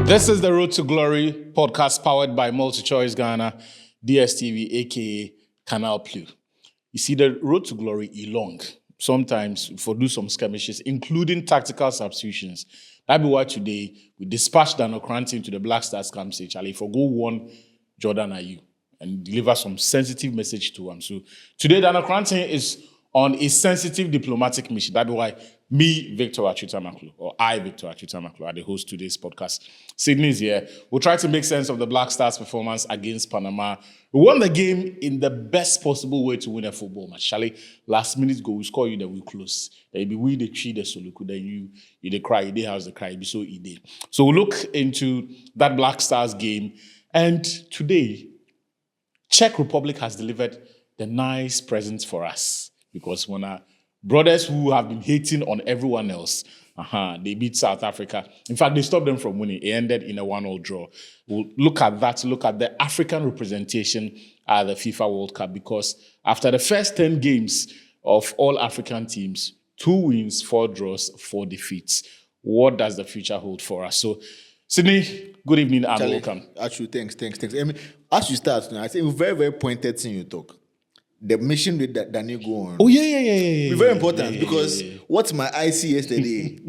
This is the Road to Glory podcast powered by MultiChoice Ghana, DSTV, aka Canal Plus. You see, the Road to Glory is long. Sometimes for do some skirmishes, including tactical substitutions. That be why today we dispatched Dan Okrantin to the Black Stars camp say, Charlie, for go one Jordan Ayew and deliver some sensitive message to him. So today Dan Okrantin is on a sensitive diplomatic mission. That be why me, Victor Achutamaklu, or I, Victor Achutamaklu, are the host today's podcast. Sydney is here. We'll try to make sense of the Black Stars' performance against Panama. We won the game in the best possible way to win a football match. Charlie, last minute goal, we score you, then we close. Then you be we the tree, the soluku, then you the cry, you the house the cry, you be so easy. So we'll look into that Black Stars game. And today, Czech Republic has delivered the nice presents for us. Because when our brothers who have been hating on everyone else, they beat South Africa. In fact, they stopped them from winning. It ended in a 1-1 draw. We'll look at that, look at the African representation at the FIFA World Cup, because after the first 10 games of all African teams, 2 wins, 4 draws, 4 defeats. What does the future hold for us? So, Sydney, good evening and Charlie, welcome. Actually, thanks. I mean, as you start, I think very, very pointed thing you talk. The mission with that Daniel go on. Oh, yeah. Be very important because what my eye see yesterday.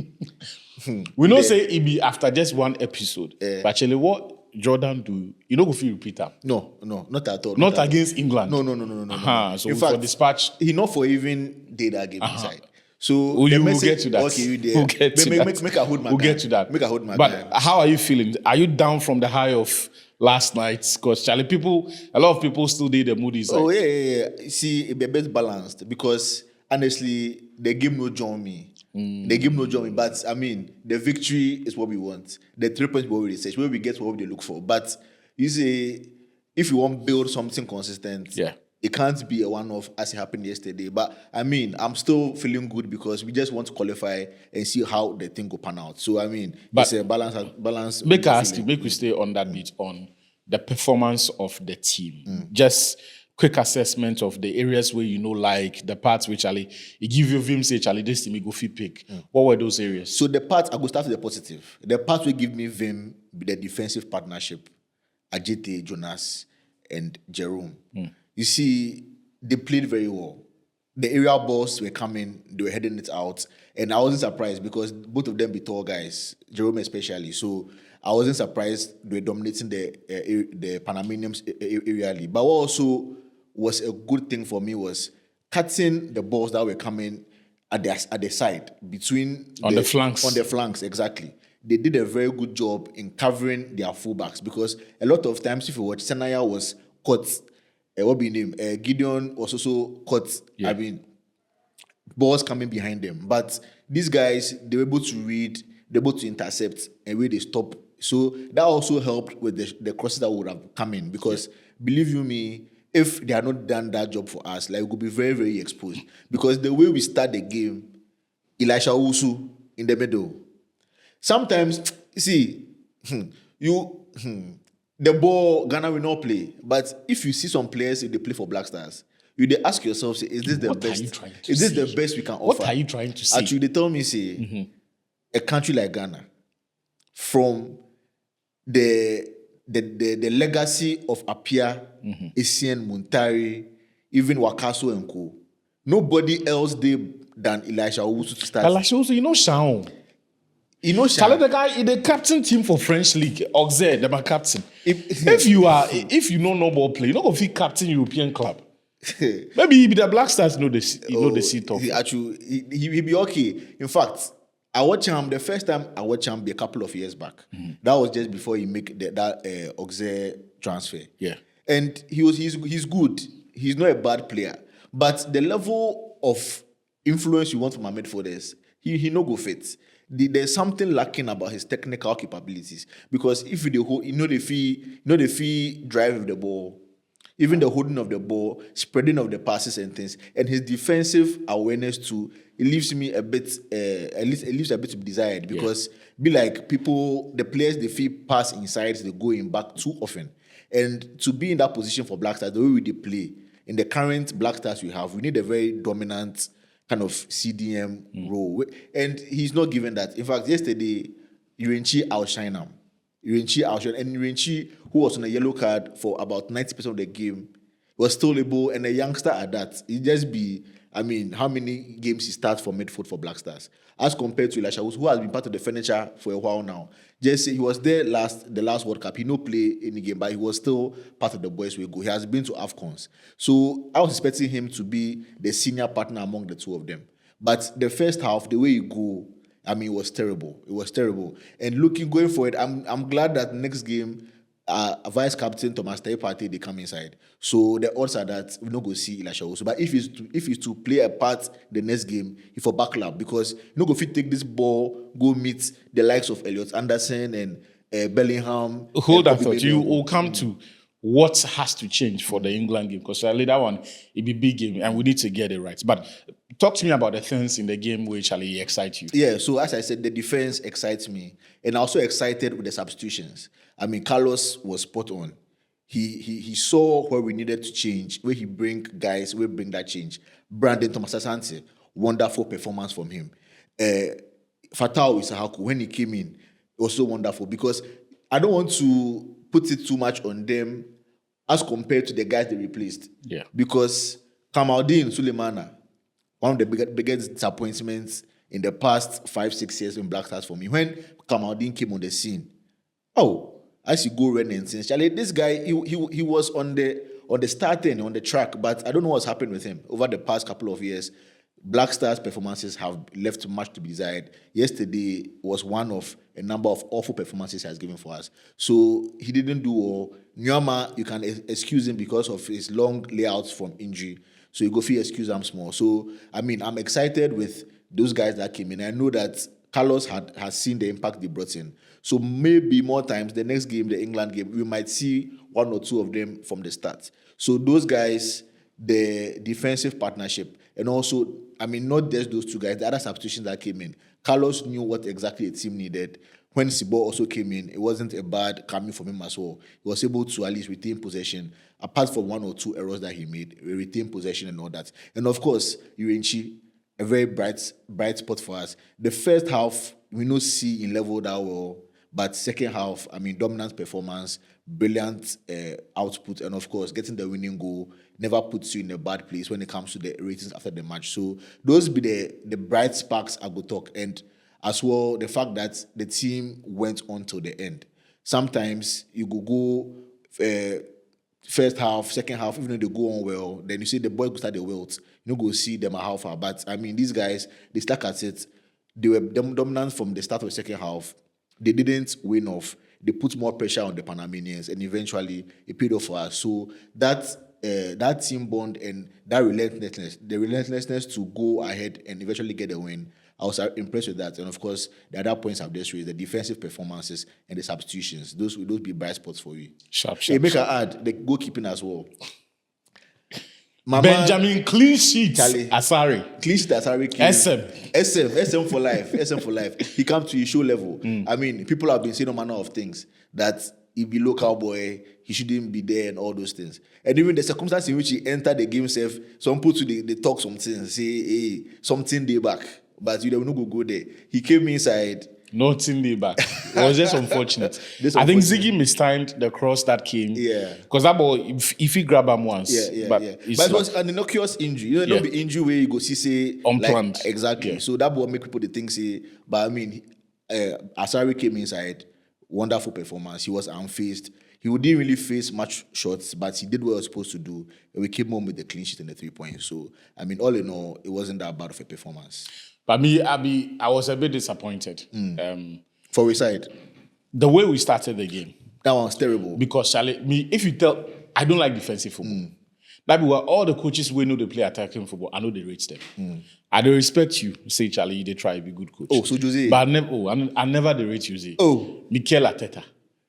We don't say it be after just one episode. But actually, what Jordan do, you don't go feel repeat that. No, not at all. Not against England. No. So in for fact, dispatch, he not for even did that game inside. So we'll get to that. Okay, you there. We'll get to that. Make a hold my We'll time. get to that. Make a hold my but time. How are you feeling? Are you down from the high of last night? Because Charlie, a lot of people still did the moody side. Oh yeah. See, it be best balanced because honestly, the game no join me. The game no join me. But I mean, the victory is what we want. The 3 points what we research, where we get what we look for. But you say, if you want to build something consistent, it can't be a one-off as it happened yesterday. But I mean, I'm still feeling good because we just want to qualify and see how the thing go pan out. So I mean, it's a balance. Make we stay on that bit on the performance of the team. Just quick assessment of the areas where like the parts which Charlie, it give you Vim say Charlie this team go fit pick. What were those areas? So the part I go start with the positive. The part will give me Vim the defensive partnership, Ajite, Jonas, and Jerome. You see, they played very well. The aerial balls were coming, they were heading it out. And I wasn't surprised because both of them be tall guys, Jerome especially. So I wasn't surprised they were dominating the Panamanians aerially. But what also was a good thing for me was cutting the balls that were coming at the side, on the flanks. On the flanks, exactly. They did a very good job in covering their fullbacks because a lot of times, if you watch, Sanaya was caught. What be name? Gideon was also caught. I mean, balls coming behind them. But these guys, they were able to read, they were able to intercept, and where they stop. So that also helped with the crosses that would have come in. Because believe you me, if they had not done that job for us, we could be very, very exposed. Because the way we start the game, Elisha Owusu in the middle. Sometimes, see, the ball, Ghana will not play. But if you see some players, if they play for Black Stars, you they ask yourself, say, is this the best? Is this the best we can offer? What are you trying to say? Actually, they tell me, say, a country like Ghana, from the legacy of Apia, Essien, Muntari, even Wakaso and Co. Nobody else did than Elisha Owusu to start. Elisha Owusu, Shaun. Charlie, the guy in the captain team for French League, Auxerre, the captain. If you know no ball play, you're not going to be captain European club. Maybe he be the Black Stars know the seat of. He be okay. In fact, I watched him the first time I watched him be a couple of years back. That was just before he make that Auxerre transfer. Yeah. And he's good. He's not a bad player. But the level of influence you want from our midfielders, he no go fit. There's something lacking about his technical capabilities because if the fee drive the ball, even the holding of the ball, spreading of the passes and things, and his defensive awareness too, it leaves me a bit, it leaves a bit to be desired because the players they feel pass inside, they go in back too often, and to be in that position for Black Stars, the way we play in the current Black Stars we have, we need a very dominant kind of CDM role. And he's not given that. In fact, yesterday, Urenchi outshined him. Irenchi outshone, and Irenchi, who was on a yellow card for about 90% of the game, was still able, and a youngster at that, he just be, I mean, how many games he starts for midfield for Black Stars, as compared to Elisha, who has been part of the furniture for a while now. Just say he was there the last World Cup. He no play any game, but he was still part of the boys we go. He has been to AFCONs. So I was expecting him to be the senior partner among the two of them. But the first half, the way you go, I mean, it was terrible. It was terrible. And going forward, I'm glad that next game, vice captain Thomas Partey, they come inside. So the odds are that we not go see Elisha also. But if he's to play a part the next game, he for backlap, because you no go fit take this ball, go meet the likes of Elliot Anderson and Bellingham. Hold that thought. You will come to what has to change for the England game, because that one it be big game and we need to get it right. But talk to me about the things in the game which actually excite you. Yeah, so as I said, the defense excites me, and I'm also excited with the substitutions. I mean, Carlos was spot on. He saw where we needed to change, where he bring guys, where bring that change. Brandon Thomas Asante, wonderful performance from him. Fatau Isahaku, when he came in, it was so wonderful, because I don't want to put it too much on them as compared to the guys they replaced. Yeah. Because Kamaldeen Sulemana, one of the biggest disappointments in the past 5-6 years in Black Stars for me. When Kamaldeen came on the scene, as you go running since Charlie, this guy he was on the starting on the track, but I don't know what's happened with him over the past couple of years. Black Stars performances have left much to be desired. Yesterday was one of a number of awful performances he has given for us. So he didn't do well. Nyama, you can excuse him because of his long layouts from injury. So you go feel excuse him small. So I mean, I'm excited with those guys that came in. I know that Carlos has seen the impact they brought in. So maybe more times, the next game, the England game, we might see one or two of them from the start. So those guys, the defensive partnership, and also, I mean, not just those two guys, the other substitutions that came in. Carlos knew what exactly the team needed. When Sibo also came in, it wasn't a bad coming from him as well. He was able to at least retain possession, apart from one or two errors that he made, retain possession and all that. And of course, Irenchi, a very bright spot for us. The first half, we no see in level that well, but second half, I mean, dominant performance, brilliant output, and of course, getting the winning goal never puts you in a bad place when it comes to the ratings after the match. So those be the bright sparks I go talk. And as well, the fact that the team went on till the end. Sometimes you go first half, second half, even though they go on well, then you see the boys go start the wilt. You go see them at how far. But I mean, these guys, they stuck at it. They were dominant from the start of the second half. They didn't win off. They put more pressure on the Panamanians, and eventually it paid off for us. So that team bond and that relentlessness to go ahead and eventually get a win, I was impressed with that. And of course, the other points I've just raised, the defensive performances and the substitutions, those will be bright spots for you. Sharp. Make an add the goalkeeping as well. Benjamin clean sheet. Asari. Clean sheet Asari. SM for life. SM for life. He comes to his show level. I mean, people have been saying all manner of things that he be local boy, he shouldn't be there and all those things. And even the circumstance in which he entered the game safe, some people they talk something, say, hey, something day back. But you don't go there. He came inside. Nothing day back. It was just unfortunate. I think Ziggy mistimed the cross that came. Yeah. Because that ball, if he grab him once. But it was an innocuous injury. You know, not be injury where you go say unplanned. Like, exactly. Yeah. So that will make people think say, but I mean, Asari came inside, wonderful performance. He was unfazed. He didn't really face much shots, but he did what he was supposed to do. And we came home with the clean sheet and the 3 points. So, I mean, all in all, it wasn't that bad of a performance. But I was a bit disappointed. For which side? The way we started the game. That one was terrible. Because, if you tell, I don't like defensive football. That be where all the coaches we know they play attacking football, I know they rate them. I don't respect you. Say, Charlie, they try to be good coach. Oh, so Jose. But I never they rate Jose. Oh. Mikel Arteta.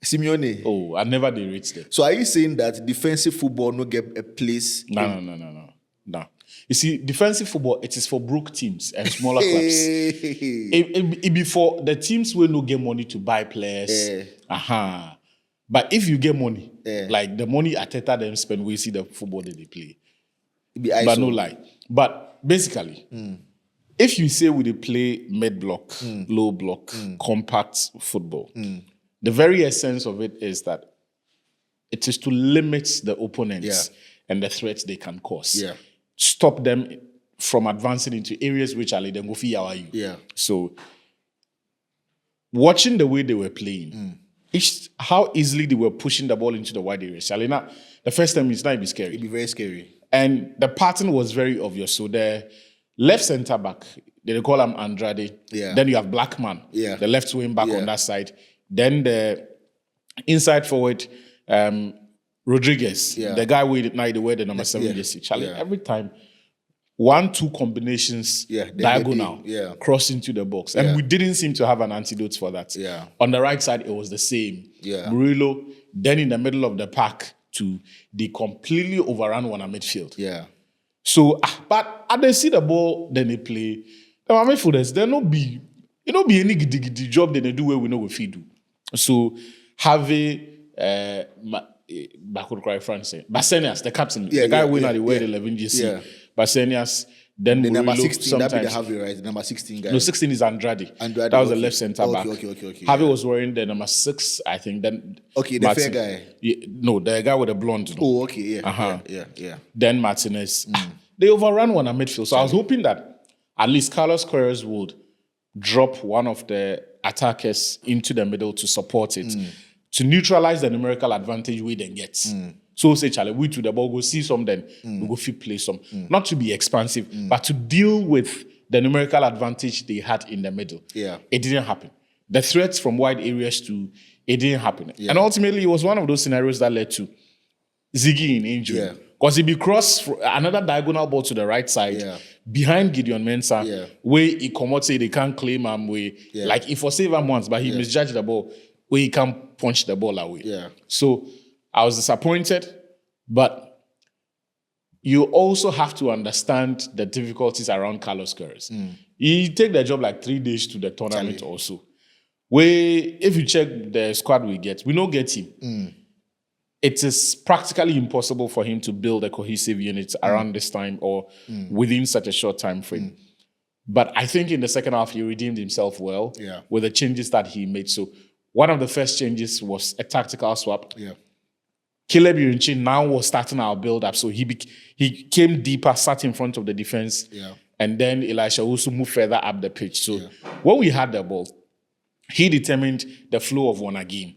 Simeone. Oh, I never they rate them. So are you saying that defensive football no get a place? No. You see, defensive football, it is for broke teams and smaller clubs. It be for the teams who no get money to buy players. But if you get money, like the money Arteta them spend, we see the football that they play. But no lie. But basically, if you say we play mid block, low block, compact football, the very essence of it is that it is to limit the opponents and the threats they can cause. Yeah. Stop them from advancing into areas which are then go for you. Yeah. So watching the way they were playing, how easily they were pushing the ball into the wide area. Shalina, the first time it's not even scary. It'd be very scary. And the pattern was very obvious. So the left centre back, they call him Andrade. Yeah. Then you have Blackman, the left wing back on that side. Then the inside forward, Rodriguez, the guy with now the wear the number 7 jersey. Charlie, every time 1-2 combinations diagonal cross into the box. And we didn't seem to have an antidote for that. Yeah. On the right side, it was the same. Yeah. Murillo, then in the middle of the pack, they completely overran one midfield. Yeah. So, but as they see the ball, then they play. The midfielders, there no be any giddy job that they do where we know what we do. So, Harvey, Basenias, the captain, the guy winner, the wear 11 GC. Yeah. Basenias, then the number Murillo, 16, that be the Harvey, right? The number 16 guy. No, 16 is Andrade. That was the left centre back. Okay. Harvey was wearing the number 6, I think. Then the fair guy. No, the guy with the blonde. Oh, okay, yeah. Then Martinez. They overran one at midfield. So I was hoping that at least Carlos Queiroz would drop one of the attackers into the middle to support it, to neutralize the numerical advantage we then get. So say, Charlie, we to the ball, go see some, then we go fit play some. Not to be expansive, but to deal with the numerical advantage they had in the middle. Yeah. It didn't happen. The threats from wide areas it didn't happen. Yeah. And ultimately, it was one of those scenarios that led to Ziggy in injury. Yeah. Because he crossed another diagonal ball to the right side behind Gideon Mensah, where he come say they can't claim him, like he for save him once, but he misjudged the ball, where he can't punch the ball away. Yeah. So I was disappointed, but you also have to understand the difficulties around Carlos Queiroz. He take the job like 3 days to the tournament also. Where if you check the squad we don't get him. It is practically impossible for him to build a cohesive unit around this time or within such a short time frame. But I think in the second half, he redeemed himself well with the changes that he made. So one of the first changes was a tactical swap. Yeah. Caleb Yurinchi now was starting our build-up. So he came deeper, sat in front of the defense. Yeah. And then Elisha also moved further up the pitch. So when we had the ball, he determined the flow of one game.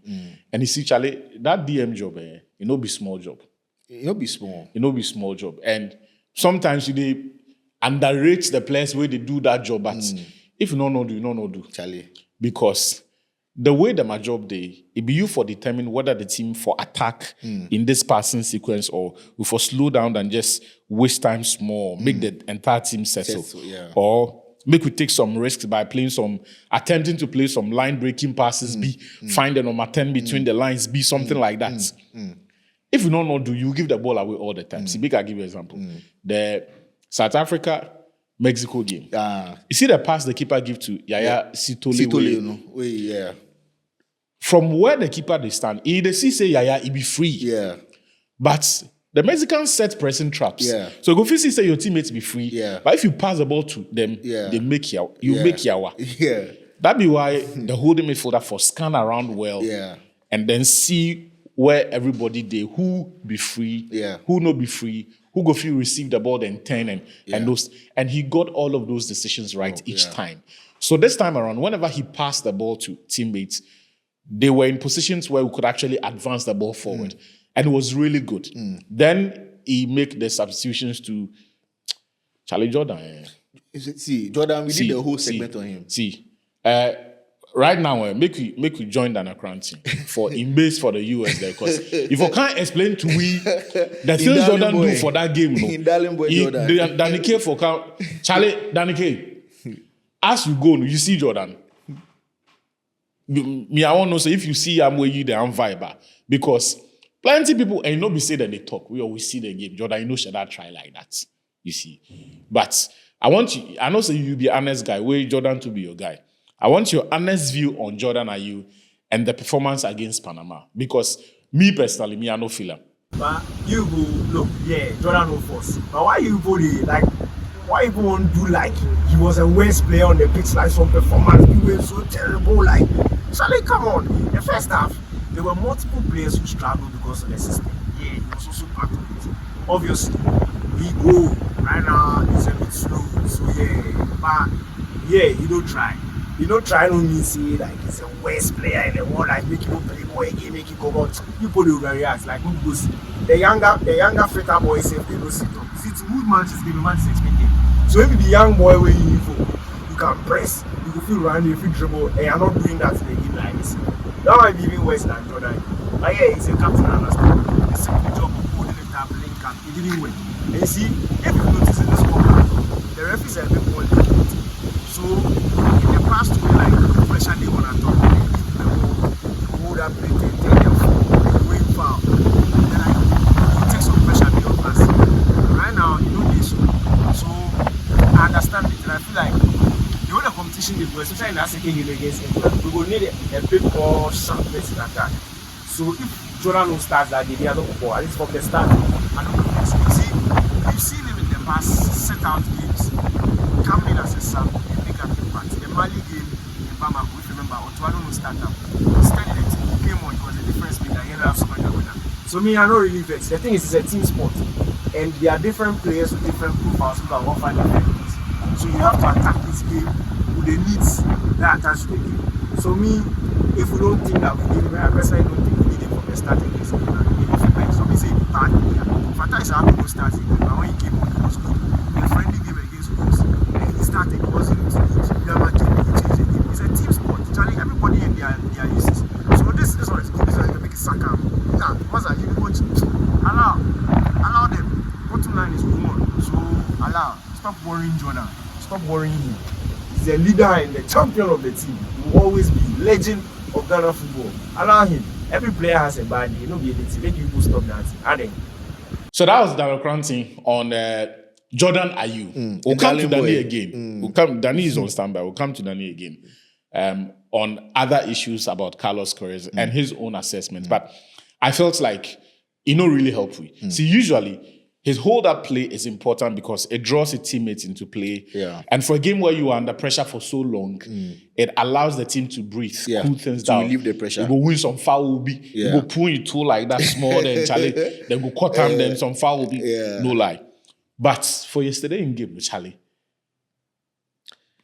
And you see, Charlie, that DM job, it no be small job. It no be small. It no be small job. And sometimes they underrate the players where they do that job. But if you don't do, you don't do. Charlie. Because the way the my job it be you for determine whether the team for attack in this passing sequence or we for slow down and just waste time small, make the entire team settle. Or make we take some risks by attempting to play some line breaking passes, find the number 10 between the lines, be something like that. If you don't do, you give the ball away all the time. See, I'll give you an example. The South Africa Mexico game. You see the pass the keeper give to Yaya Sitole. From where the keeper they stand, he say Yaya, he be free. Yeah. But the Mexicans set pressing traps. Yeah. So go see say your teammates be free. Yeah. But if you pass the ball to them, they make you make yawa. Yeah. That be why the holding midfielder for scan around well. Yeah. And then see where everybody they who be free, who no be free, who go free receive the ball then 10 and those. And he got all of those decisions right each time. So this time around, whenever he passed the ball to teammates, they were in positions where we could actually advance the ball forward. And it was really good. Then he make the substitutions to Charlie Jordan. See, Jordan, we did the whole segment on him. Right now, make we join Dan Akranti for in base for the US there. Because if I can't explain to we the things Jordan do for that game, Jordan. Danike for Charlie, Danike, as you go, you see Jordan. Me, I want to know, so if you see I'm where you there, I'm viber. Because plenty people, and you know, be say that they talk. We always see the game. Jordan, you know, should I try like that? You see. But I know so you be honest guy, where Jordan to be your guy. I want your honest view on Jordan and you and the performance against Panama. Because me personally, I no feel him. But you go, look, Jordan no force. But why you won't do like he was a worst player on the pitch, like some performance, he was so terrible, like Charlie, come on. The first half, there were multiple players who struggled because of the system. Yeah, he was also part of it. Obviously, we go right now, it's a bit slow. So yeah, but yeah, he don't try. He don't try no mean say like he's the worst player in the world, like make you play more again, make you come out. People will react like who goes the younger fitter boys say they don't sit up. See it's good matches, the match is expected. So if the young boy where you for you can press, you can feel run, you feel dribble, and you're not doing that in the game like this. That might be even worse than Jordan. But yeah, he's a captain and understand. The simple job of holding the tap, playing cap, he didn't win. And you see, if you notice in this World Cup, the referees are a bit more lenient. So in the past way, like pressure they wanna talk, they give the ball, hold up, play, take them fall, they win foul. Then like you take some pressure they don't pass. Right now, you know this. So I understand it, and I feel like the other competition they do, especially in that second game against England, we will need a bit more sharpness in attack. So if Jordan will start that day, they are not for at least from the start. I don't know. See, you've seen him in the past set out games. Come in as a sub and make an impact. The Mali game in Panama, if you remember, Otuado no start up. Instead, the team came on, it was a difference maker. He ended up scoring the winner. So me, I don't really vex. The thing is, it's a team sport, and there are different players with different profiles who can offer different things. So you have to attack this game with the needs that attach to the game. So me, if we don't think that we need him, I personally don't think we need him from the start against England. So me say bad player. Fata is happy to start it, but when he came on, it was good. The friendly game against Wolves, and he started, it wasn't good. Never came, he changed the game. It's a team sport. Charlie, everybody in their uses. So this one is good. This one is to make it Saka. Yeah, what's that? You coach. Allow them. Bottom line is move on. So allow. Stop worrying Jordan. Stop worrying him. He's the leader and the champion of the team. He will always be legend of Ghana football. Allow him. Every player has a bad day. No be anything. Make people stop that. Adding. So that was Daniel Cranting on Jordan Ayew. We'll come to Danny again. Danny is on standby. We'll come to Danny again on other issues about Carlos Correa and his own assessment. But I felt like it not really helpful. See, usually his hold-up play is important because it draws his teammates into play. Yeah. And for a game where you are under pressure for so long, it allows the team to breathe, cool things down. relieve the pressure. You go win some foul will be. You go pull it two like that small, then Charlie, then go cut them, then some foul will be. No lie. But for yesterday in game, Charlie,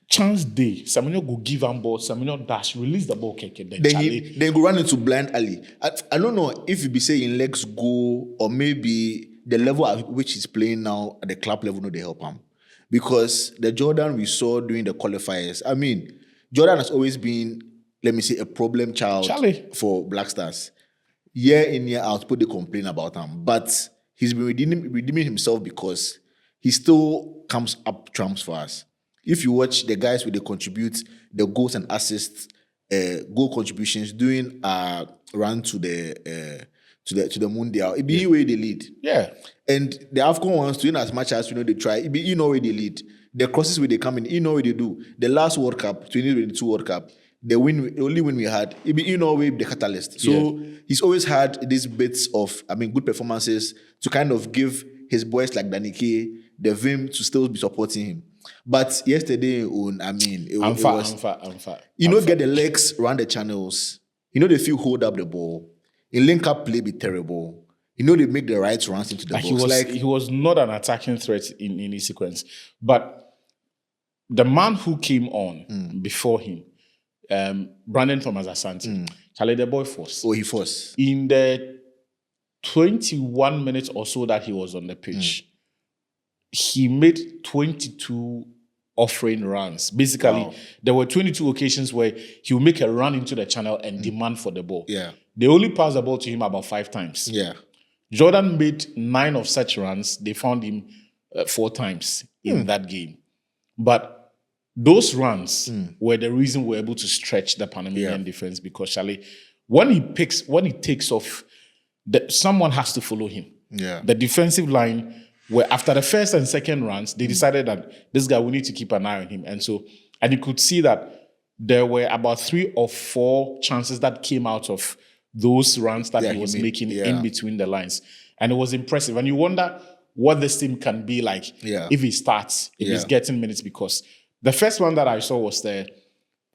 chance day, Samuel go give him ball, Samuel dash, release the ball, keke, then Charlie. Then go run into blind alley. I don't know if you be saying legs go or maybe the level at which he's playing now at the club level, no, they help him. Because the Jordan we saw during the qualifiers, I mean, Jordan has always been, let me say, a problem child for Black Stars. Year in, year out, people they complain about him. But he's been redeeming himself because he still comes up trumps for us. If you watch the guys where they contribute the goals and assists, goal contributions during a run to the Mundial, it be where they lead. Yeah. And the AFCON ones to in as much as they try, it be where they lead. The crosses where they come in, where they do. The last World Cup, 2022 World Cup, the only win we had, it be where the catalyst. So he's always had these bits of, good performances to kind of give his boys like Danike the vim to still be supporting him. But yesterday, it was. Get the legs around the channels. They feel hold up the ball. In link-up play be terrible. They make the right runs into the box. He was not an attacking threat in any sequence. But the man who came on before him, Brandon Thomas Asante, Charlie the boy forced. Oh, he forced. In the 21 minutes or so that he was on the pitch, he made 22 offering runs. Basically, there were 22 occasions where he would make a run into the channel and demand for the ball. Yeah. They only passed the ball to him about 5 times. Yeah. Jordan made 9 of such runs. They found him 4 times in that game. But those runs were the reason we were able to stretch the Panamanian defense because, Charlie, when he takes off, someone has to follow him. Yeah. The defensive line, where after the first and second runs, they decided that this guy, we need to keep an eye on him. And you could see that there were about 3 or 4 chances that came out of those runs that he was making in between the lines. And it was impressive. And you wonder what this team can be like if he starts, if he's getting minutes. Because the first one that I saw was the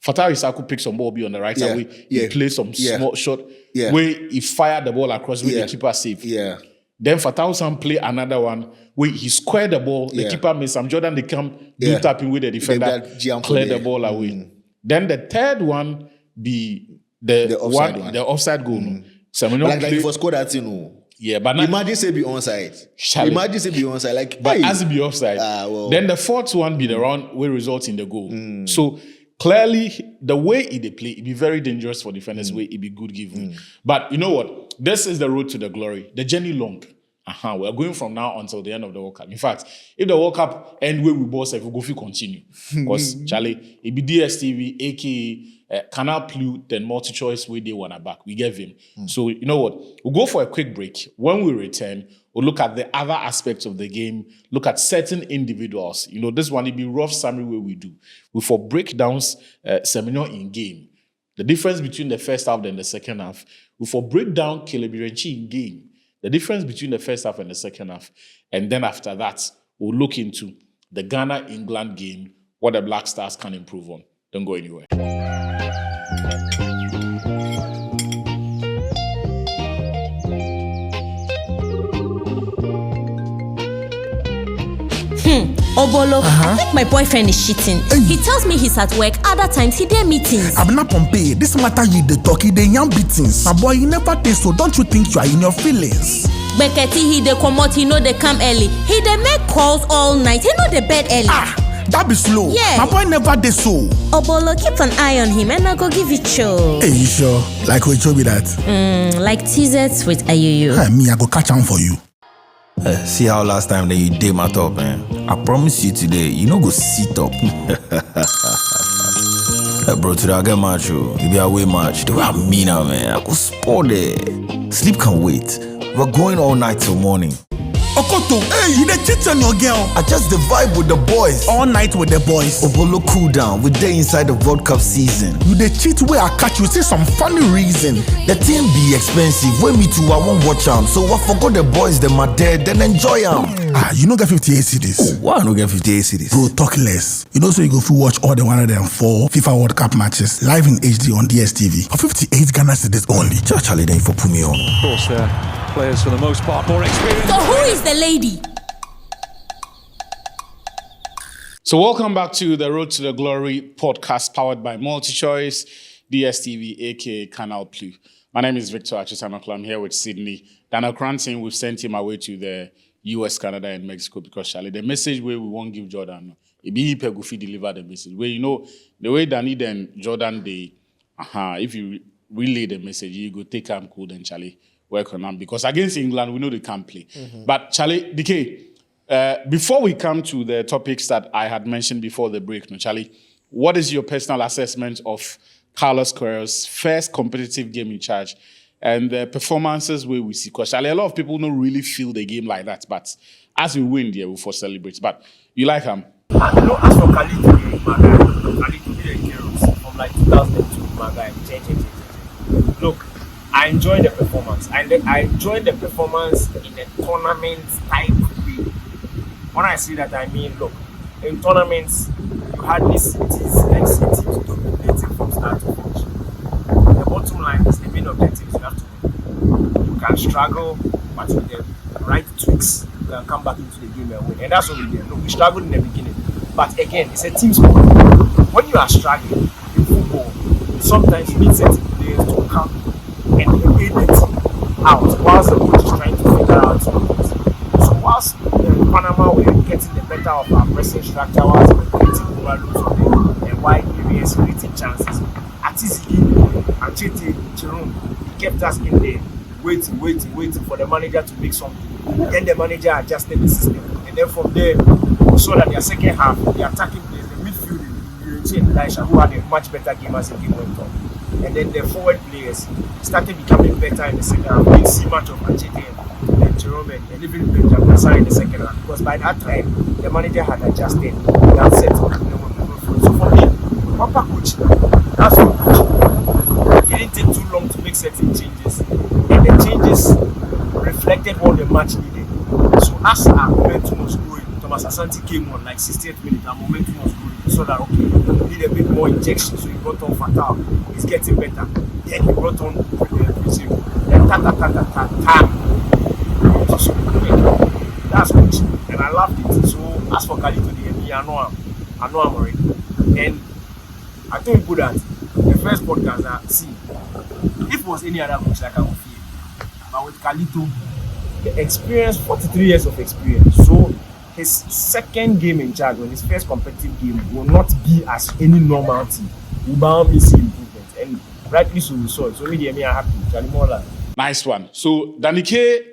Fatah Isaku pick some ball be on the right side way. He play some small shot where he fired the ball across where the keeper safe. Yeah. Then Fatah Sam play another one where he squared the ball. The keeper missed. Some Jordan they come do tapping with the defender, clear the ball away. Then the third one be the offside goal. Like if was scored that, Yeah, but imagine say be onside. Imagine say be onside. Like, but as it be offside. Then the fourth one be the round where results in the goal. So clearly, the way they play, it be very dangerous for defenders. Way it be good given. But you know what? This is the road to the glory. The journey long. We're going from now until the end of the World Cup. In fact, if the World Cup end where we boss, if we go, continue. Because Charlie, it be DSTV, aka Canal Plus, then multi-choice where they wanna back. We give him. So you know what? We'll go for a quick break. When we return, we'll look at the other aspects of the game. Look at certain individuals. You know, this one it be rough summary where we do. We for breakdowns seminar in game. The difference between the first half and the second half. We for breakdown Kelebirenchi in game. The difference between the first half and the second half. And then after that, we'll look into the Ghana-England game, what the Black Stars can improve on. Don't go anywhere. Obolo, I think my boyfriend is cheating. He tells me he's at work. Other times he there meetings. I'm not Pompey. This matter you the talkie, they young beatings. My boy, you never taste, so don't you think you are in your feelings? Beketi, he dey comot, he know they come early. He dey make calls all night. He know they bed early. That be slow. Yeah. My boy never did so. Obolo, keep an eye on him and I go give you show. Hey, you sure? Like we show me that? Like teasers with Ayuyu. Hey, me, I go catch on for you. See how last time that you did my top, man. I promise you today, you no go sit up. Bro, today I get match, you be away match. The way I mean, man, I go spoil it. Sleep can wait. We're going all night till morning. Okoto, hey, you the cheat on your girl. I just the vibe with the boys. All night with the boys. Obolo cool down. We're there inside the World Cup season. You the cheat where I catch you, see some funny reason. The team be expensive. When me too, I won't watch them. So I forgot the boys, them are dead, then enjoy them. You don't get 58 cities. Why I don't get 58 cities? Bro, talk less. You know, so you go full watch all the 104 FIFA World Cup matches live in HD on DSTV for 58 Ghana cedis only. Charlie, then for put me on. Of course, players for the most part more experienced. So who is the lady? So welcome back to the Road to the Glory podcast powered by MultiChoice, DSTV, aka Canal Plus. My name is Victor Achitanokla. I'm here with Sydney. Daniel Cranton, we've sent him away to the US, Canada, and Mexico because, Charlie, the message where we won't give Jordan, it be Goofy deliver the message. Where, you know, the way Danny and Jordan, they, if you relay the message, you go take them cool and Charlie work on them. Because against England, we know they can't play. But, Charlie, DK, before we come to the topics that I had mentioned before the break, Charlie, what is your personal assessment of Carlos Queiroz' first competitive game in charge and the performances where we see? Because Charlie, a lot of people don't really feel the game like that, but as we win, we'll for celebrate. But you like him? You know, as for Khalid, my guy, Khalid Queiroz from like 2002, my guy, look, I enjoyed the performance. I enjoyed the performance in a tournament type way. When I say that, I mean, look, in tournaments, you hardly see teams dominating from start to finish. The bottom line is the main objective is you have to win. You can struggle, but with the right tweaks, you can come back into the game and win. And that's what we did. Look, we struggled in the beginning. But again, it's a team sport. When you are struggling in football, sometimes you need certain players to come and aid the team out whilst the coach is trying to figure out something. So whilst Panama were getting the better of our pressing structure, whilst we were creating overloads on the wide areas, creating chances, Atiziki and Jerome, he kept us in there, waiting for the manager to make something. Then the manager adjusted the system. And then from there, we saw that their second half, the attacking players, the midfield, and Elisha, who had a much better game as the game went on. And then the forward players started becoming better in the second half. We didn't see much of Achete and Jerome and even Benjamin Sarr in the second half. Because by that time, the manager had adjusted that set. So for me, proper coaching, that's what coaching. It didn't take too long to make certain changes. And the changes reflected what the match needed. So as our momentum was growing, Thomas Asante came on like 68 minutes, our momentum was growing. So saw that, okay, you need a bit more injection, so he brought on Fatal. He's getting better. Then he brought on Brazil. Then so, that's coaching, and I loved it. So as for Khalid today, I know I'm already. And I told people that the first podcast that see, if it was any other coach like I would feel, but with Khalid, the experience, 43 years of experience. So his second game in charge, or his first competitive game, will not be as any normal team. We bound to see improvement, and rightly so we saw it. So me are happy. Charlie Mola. Nice one. So Danny K,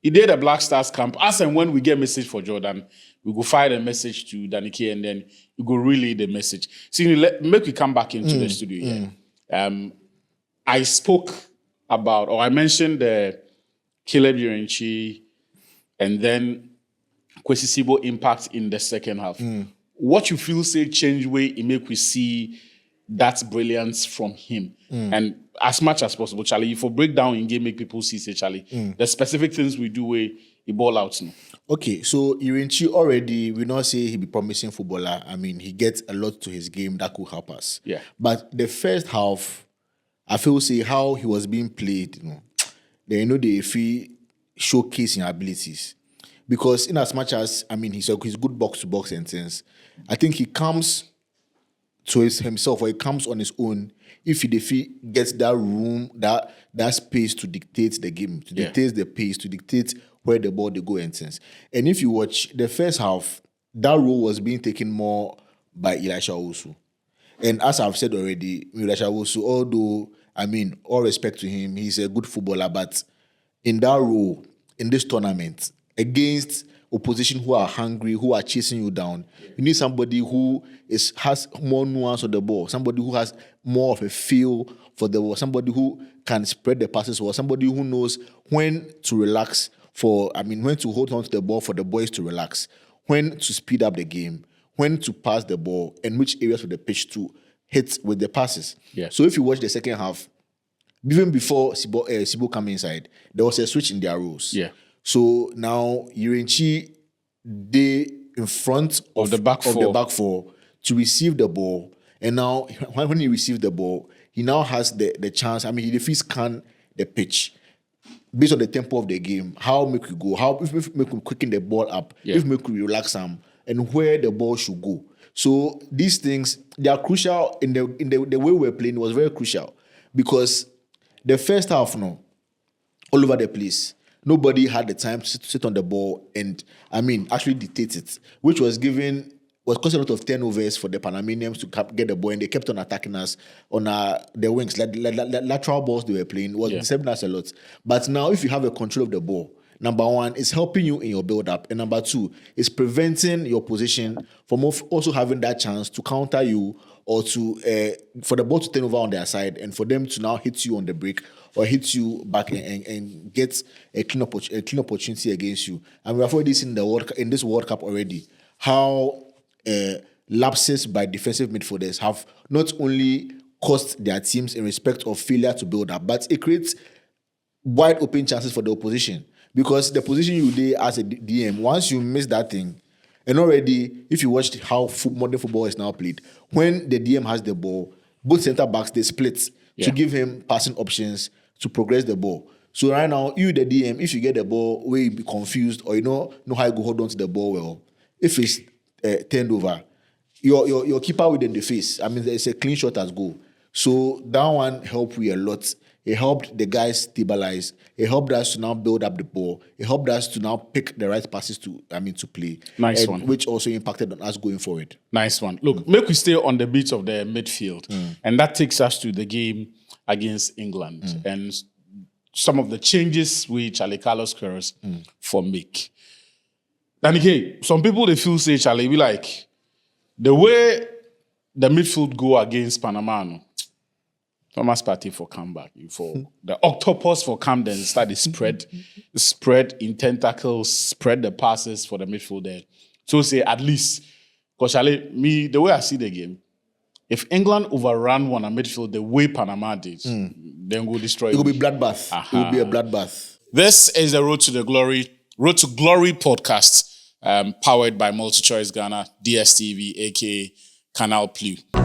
he did a Black Stars camp. As and when we get message for Jordan, we go fire the message to Danny K, and then we go relay the message. See, make we come back into the studio here. I spoke about, or I mentioned the Caleb Urenchi and then Kwesi Sibo impact in the second half. What you feel say change way it make we see that brilliance from him. And as much as possible, Charlie, if we break down in game, make people see, say, Charlie, the specific things we do where he ball out. Okay, so Irinchi already, we not say he be promising footballer. I mean, he gets a lot to his game that could help us. Yeah. But the first half, I feel say how he was being played, they if he showcasing abilities. Because in as much as, I mean, he's good box-to-box and things, I think he comes to himself, or he comes on his own if he gets that room, that space to dictate the game, to dictate the pace, to dictate where the ball they go and things. And if you watch the first half, that role was being taken more by Elisha Owusu. And as I've said already, Elisha Owusu, although, I mean, all respect to him, he's a good footballer, but in that role, in this tournament, against opposition who are hungry, who are chasing you down, you need somebody who has more nuance on the ball, somebody who has more of a feel for the ball, somebody who can spread the passes well, somebody who knows when to relax when to hold on to the ball for the boys to relax, when to speed up the game, when to pass the ball, and which areas of the pitch to hit with the passes. Yeah. So if you watch the second half, even before Sibo come inside, there was a switch in their roles. Yeah. So now Irenchi, they in front of the back four to receive the ball. And now when he received the ball, he now has the chance. I mean, he defeats scan the pitch based on the tempo of the game. How make we go? How if make we quicken the ball up? If make we relax them, and where the ball should go. So these things, they are crucial in the way we're playing. Was very crucial because the first half, all over the place. Nobody had the time to sit on the ball and, I mean, actually dictate it, which was causing a lot of turnovers for the Panamanians to get the ball, and they kept on attacking us on the wings. Lateral balls they were playing was disturbing us a lot. But now, if you have a control of the ball, number one, it's helping you in your build-up, and number two, it's preventing your position from also having that chance to counter you or to for the ball to turn over on their side and for them to now hit you on the break or hit you back and get a clean opportunity against you. And we have already seen in this World Cup already how lapses by defensive midfielders have not only cost their teams in respect of failure to build up, but it creates wide open chances for the opposition. Because the position you do as a DM, once you miss that thing, and already, if you watched how modern football is now played, when the DM has the ball, both centre backs, they split to give him passing options to progress the ball. So right now, you, the DM, if you get the ball where you be confused or you know how you go hold on to the ball well, if it's turned over, your keeper within the face, I mean, it's a clean shot as goal. So that one helped we a lot. It helped the guys stabilize. It helped us to now build up the ball. It helped us to now pick the right passes to play. Nice one. Which also impacted on us going forward. Nice one. Look, make we stay on the beat of the midfield. And that takes us to the game against England. And some of the changes which Charlie Carlos Queiroz for make. Danny K, some people, they feel, say, Charlie, be like, the way the midfield go against Panama, Thomas Partey for comeback, for the octopus for Camden start to spread in tentacles, spread the passes for the midfield there. So say at least, because me, the way I see the game, if England overrun one a midfield the way Panama did, then we'll destroy it. It will be bloodbath. It will be a bloodbath. This is the Road to Glory podcast, powered by MultiChoice Ghana, DSTV, aka Canal Plus.